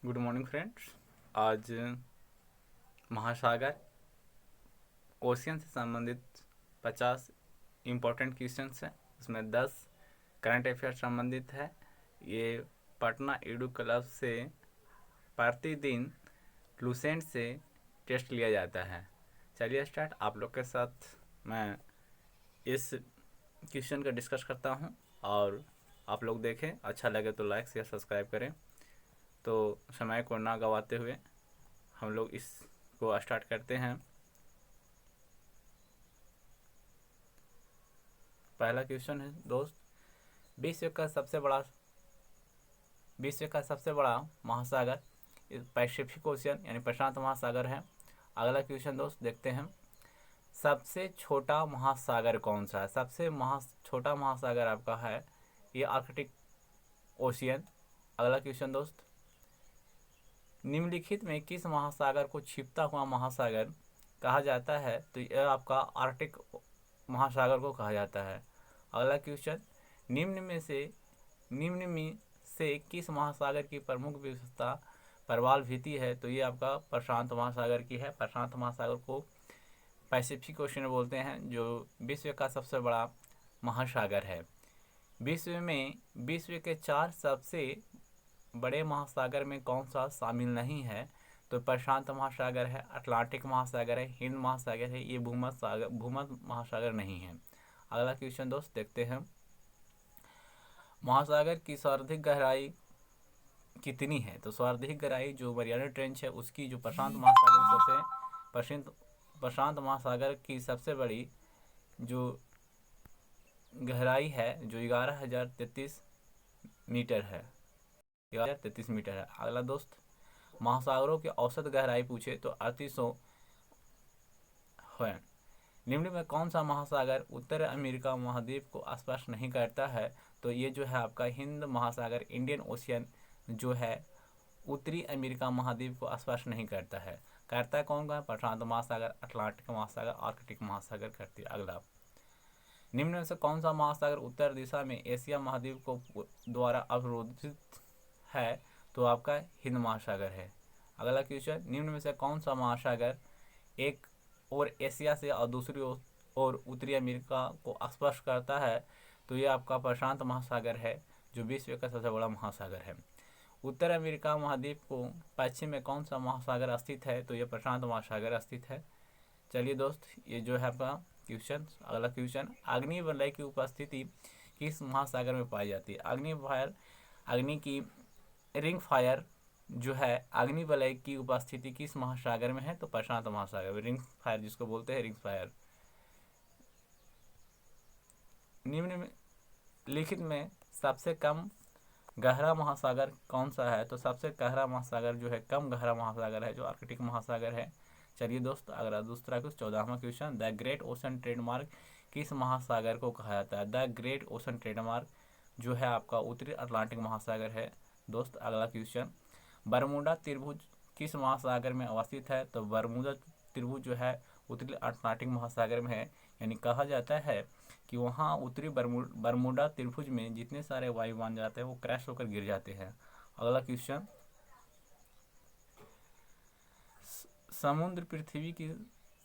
Good morning friends. आज महासागर ocean से संबंधित 50 इम्पोर्टेंट क्वेश्चंस हैं। उसमें 10 करंट अफेयर संबंधित है। ये पटना एडू क्लब से प्रतिदिन लूसेंट से टेस्ट लिया जाता है। चलिए स्टार्ट। आप लोग के साथ मैं इस क्वेश्चन का डिस्कस करता हूँ और आप लोग देखें। अच्छा लगे तो लाइक शेयर सब्सक्राइब करें। तो समय को ना गवाते हुए हम लोग इसको स्टार्ट करते हैं। पहला क्वेश्चन है दोस्त, विश्व का सबसे बड़ा महासागर पैसिफिक ओशियन यानी प्रशांत महासागर है। अगला क्वेश्चन दोस्त देखते हैं, सबसे छोटा महासागर कौन सा है? छोटा महासागर आपका है ये आर्कटिक ओशियन। अगला क्वेश्चन दोस्त, निम्नलिखित में किस महासागर को छिपता हुआ महासागर कहा जाता है? तो यह आपका आर्कटिक महासागर को कहा जाता है। अगला क्वेश्चन, निम्न में से किस महासागर की प्रमुख विशेषता प्रवाल भीति है? तो ये आपका प्रशांत महासागर की है। प्रशांत महासागर को पैसिफिक ओशन बोलते हैं, जो विश्व का सबसे बड़ा महासागर है। विश्व के 4 सबसे बड़े महासागर में कौन सा शामिल नहीं है? तो प्रशांत महासागर है, अटलांटिक महासागर है, हिंद महासागर है, ये भूमध्य महासागर नहीं है। अगला क्वेश्चन दोस्त देखते हैं, महासागर की सर्वाधिक गहराई कितनी है? तो सर्वाधिक गहराई जो मरियाना ट्रेंच है उसकी, जो प्रशांत महासागर की सबसे बड़ी जो गहराई है जो 11,033 मीटर है। 1133 मीटर है। अगला दोस्त, महासागरों की औसत गहराई पूछे तो 3800 है। निम्न में कौन सा महासागर उत्तर अमेरिका महाद्वीप को स्पर्श नहीं करता है? तो ये जो है आपका हिंद महासागर, इंडियन ओशियन जो है उत्तरी अमेरिका महाद्वीप को स्पर्श नहीं करता है। करता है कौन का? प्रशांत महासागर, अटलांटिक महासागर, आर्कटिक महासागर करती है। अगला, निम्न में से कौन सा महासागर उत्तर दिशा में एशिया महाद्वीप को द्वारा अवरोधित है? तो आपका हिंद महासागर है। अगला क्वेश्चन, निम्न में से कौन सा महासागर एक और एशिया से और दूसरी ओर उत्तरी अमेरिका को स्पर्श करता है? तो ये आपका प्रशांत महासागर है, जो विश्व का सबसे बड़ा महासागर है। उत्तर अमेरिका महाद्वीप को पश्चिम में कौन सा महासागर स्थित है? तो ये प्रशांत महासागर स्थित है। चलिए दोस्त, ये जो है आपका क्वेश्चन। अगला क्वेश्चन, अग्नि वलय की उपस्थिति किस महासागर में पाई जाती है? अग्नि की रिंग फायर जो है अग्नि वलय की उपस्थिति किस महासागर में है? तो प्रशांत महासागर में। रिंग फायर जिसको बोलते हैं, रिंग फायर। निम्नलिखित में सबसे कम गहरा महासागर कौन सा है? तो सबसे गहरा महासागर जो है, कम गहरा महासागर है, जो आर्कटिक महासागर है। चलिए दोस्त, अगला दूसरा क्वेश्चन, 14वां question, the great ocean trademark किस महासागर को कहा जाता है? द ग्रेट ओशन ट्रेडमार्क जो है आपका उत्तरी अटलांटिक महासागर है। दोस्त अगला क्वेश्चन, बरमूडा त्रिभुज किस महासागर में अवस्थित है? तो बरमूडा त्रिभुज जो है उत्तरी अटलांटिक महासागर में है। यानी कहा जाता है कि वहाँ उत्तरी बरमूडा त्रिभुज में जितने सारे वायुयान जाते हैं वो क्रैश होकर गिर जाते हैं। अगला क्वेश्चन, समुद्र पृथ्वी की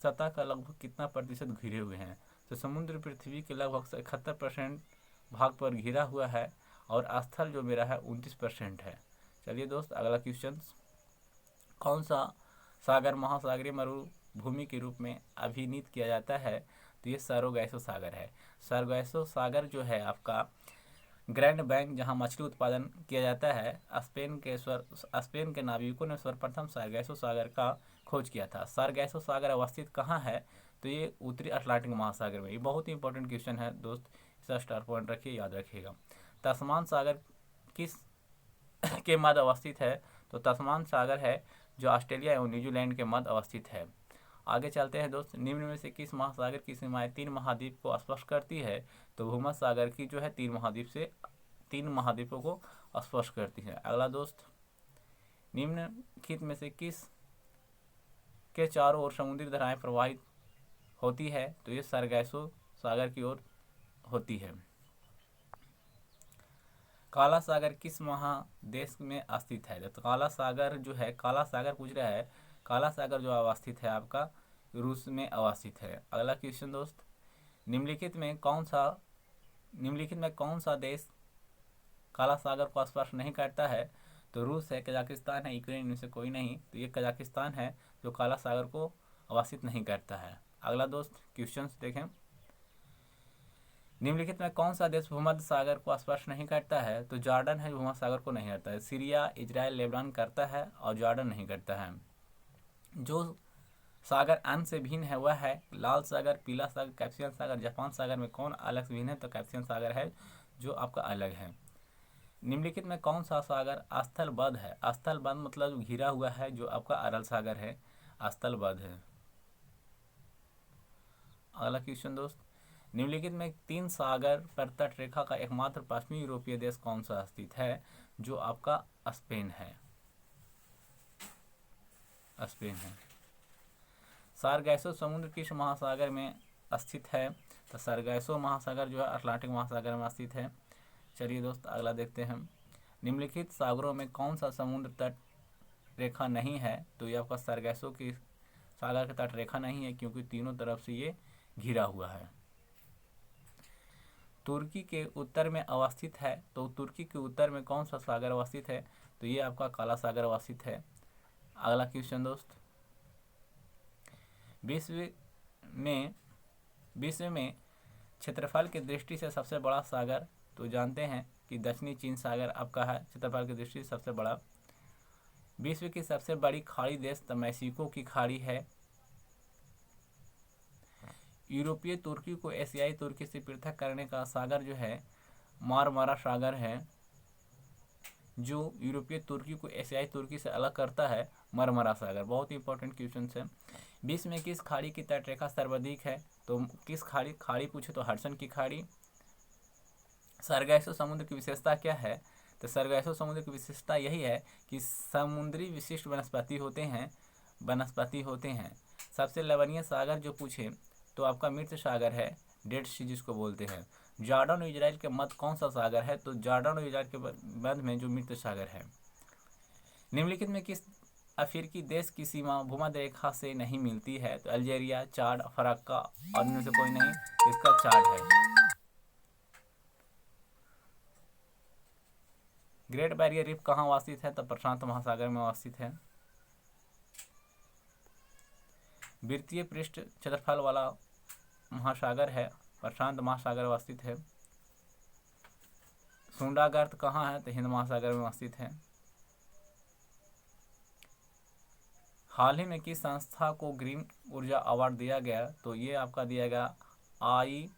सतह का लगभग कितना प्रतिशत घिरे हुए हैं? तो समुद्र पृथ्वी के लगभग 71% भाग पर घिरा हुआ है और स्थल जो मेरा है 29% है। चलिए दोस्त, अगला क्वेश्चन, कौन सा सागर महासागरीय मरुभूमि के रूप में अभिनीत किया जाता है? तो ये सारोगैसो सागर है। सारोगैसो सागर जो है आपका ग्रैंड बैंक, जहां मछली उत्पादन किया जाता है, स्पेन के नाविकों ने सर्वप्रथम सारगैसो सागर का खोज किया था। सारगैसो सागर अवस्थित कहाँ है? तो ये उत्तरी अटलांटिक महासागर में। ये बहुत ही इंपॉर्टेंट क्वेश्चन है दोस्त, इसका स्टार पॉइंट रखिए, याद रखिएगा। तस्मान सागर किस के मध्य अवस्थित है? तो तस्मान सागर है जो ऑस्ट्रेलिया एवं न्यूजीलैंड के मध्य अवस्थित है। आगे चलते हैं दोस्त, निम्न में से किस महासागर की सीमाएं 3 महाद्वीप को स्पर्श करती है? तो भूमध्य सागर की जो है 3 महाद्वीपों को स्पर्श करती है। अगला दोस्त, निम्नलिखित में से किस के चारों ओर समुद्री धाराएं प्रवाहित होती है? तो ये सारगैसो सागर की ओर होती है। काला सागर किस महादेश में स्थित है? तो काला सागर जो है, काला सागर पूछ रहा है, काला सागर जो अवस्थित है आपका रूस में अवस्थित है। अगला क्वेश्चन दोस्त, निम्नलिखित में कौन सा देश काला सागर को स्पर्श नहीं करता है? तो रूस है, कजाकिस्तान है, यूक्रेन, इनमें से कोई नहीं। तो ये कजाकिस्तान है जो काला सागर को अवस्थित नहीं करता है। अगला दोस्त क्वेश्चन देखें, निम्नलिखित में कौन सा देश भूमध्य सागर को स्पर्श नहीं करता है? तो जॉर्डन है जो भूमध्य सागर को नहीं करता है। सीरिया, इजराइल, लेबनान करता है और जॉर्डन नहीं करता है। जो सागर अन्य से भिन्न है वह है लाल सागर, पीला सागर, कैस्पियन सागर। जापान सागर में कौन अलग से भिन्न है? तो कैस्पियन सागर है जो आपका अलग है। निम्नलिखित में कौन सा सागर स्थलबद्ध है? स्थलबद्ध मतलब घिरा हुआ है, जो आपका अरल सागर है, स्थलबद्ध है। अगला क्वेश्चन दोस्त, निम्नलिखित में 3 सागर पर तट रेखा का एकमात्र पश्चिमी यूरोपीय देश कौन सा स्थित है? जो आपका स्पेन है, स्पेन है। सारगैसो समुद्र किस महासागर में स्थित है? तो सारगैसो महासागर जो है अटलांटिक महासागर में स्थित है। चलिए दोस्त अगला देखते हैं, निम्नलिखित सागरों में कौन सा समुद्र तट रेखा नहीं है? तो ये आपका सारगैसो की सागर का तट रेखा नहीं है, क्योंकि तीनों तरफ से ये घिरा हुआ है। तुर्की के उत्तर में अवस्थित है, तो तुर्की के उत्तर में कौन सा सागर अवस्थित है? तो ये आपका काला सागर अवस्थित है। अगला क्वेश्चन दोस्त, विश्व में क्षेत्रफल की दृष्टि से सबसे बड़ा सागर, तो जानते हैं कि दक्षिणी चीन सागर आपका है क्षेत्रफल की दृष्टि से सबसे बड़ा। विश्व की सबसे बड़ी खाड़ी देश तो मैक्सिको की खाड़ी है। यूरोपीय तुर्की को एशियाई तुर्की से पृथक करने का सागर जो है मारमारा सागर है। जो यूरोपीय तुर्की को एशियाई तुर्की से अलग करता है मारमारा सागर। बहुत ही इंपॉर्टेंट क्वेश्चन है। विश्व में किस खाड़ी की तटरेखा सर्वाधिक है? तो किस खाड़ी पूछे तो हडसन की खाड़ी। सारगैसो समुद्र की विशेषता क्या है? तो सारगैसो समुद्र की विशेषता यही है कि समुद्री विशिष्ट वनस्पति होते हैं। सबसे लवणीय सागर जो पूछे तो आपका मृत सागर है, डेड सी जिसको बोलते हैं। जॉर्डन और इजराइल के मध्य कौन सा सागर है? तो जॉर्डन और इजराइल के मध्य में जो मृत सागर है। निम्नलिखित में किस अफ्रीकी देश की सीमा भूमध्य रेखा से नहीं मिलती है? तो अल्जीरिया, चाड, अफ्रीका और इनमें से कोई नहीं, इसका चाड है। ग्रेट बैरियर रीफ कहाँ अवस्थित है? तो प्रशांत महासागर में अवस्थित है। वृत्तीय पृष्ठ क्षेत्रफल वाला महासागर है, प्रशांत महासागर अवस्थित है। सुंडा गर्त कहाँ है? तो हिंद महासागर में अवस्थित है। हाल ही में किस संस्था को ग्रीन ऊर्जा अवार्ड दिया गया? तो ये आपका दिया गया IREDA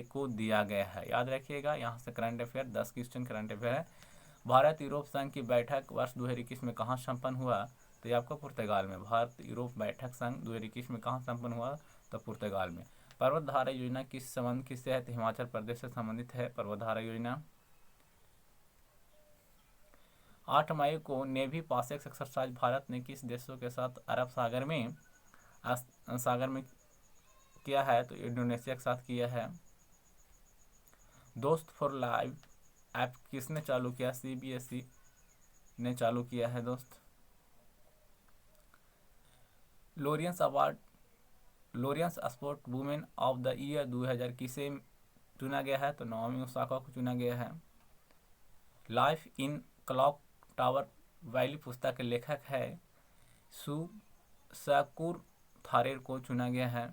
को दिया गया है। याद रखिएगा, यहाँ से current affair 10 question current affair है। भारत यूरोप संघ की बैठक वर्ष 2021 में कहाँ संपन्न हुआ? तो ये आपका पुर्तगाल में। भारत यूरोप बैठक संघ 2021 में कहाँ संपन्न हुआ? तो पुर्तगाल में। पर्वतधारा योजना किस संबंध किससे है? तो हिमाचल प्रदेश से संबंधित है पर्वतधारा योजना। 8 मई को नेवी पासेक्स एक्सरसाइज भारत ने किस देशों के साथ अरब सागर में किया है? तो इंडोनेशिया के साथ किया है। दोस्त फॉर लाइव ऐप किसने चालू किया? CBSE ने चालू किया है दोस्त। Laureus sport women of the year 2000 किसे चुना गया है? तो नाओमी ओसाका को चुना गया है। Life in clock tower valley पुस्तक के लेखक है साकुर थारेर को चुना गया है।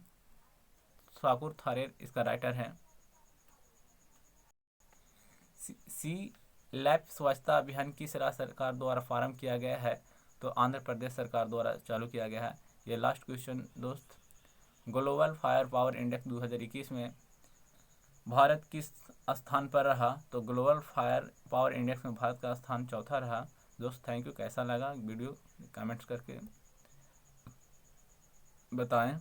साकुर थारेर इसका राइटर है। सी लैब स्वच्छता अभियान किस राज्य सरकार द्वारा प्रारंभ किया गया है? तो आंध्र प्रदेश सरकार द्वारा चालू किया गया है। ये लास्ट क्वेश्चन दोस्त, ग्लोबल फायर पावर इंडेक्स 2021 में भारत किस स्थान पर रहा? तो ग्लोबल फायर पावर इंडेक्स में भारत का स्थान 4था रहा। दोस्त थैंक यू। कैसा लगा वीडियो कमेंट्स करके बताएं।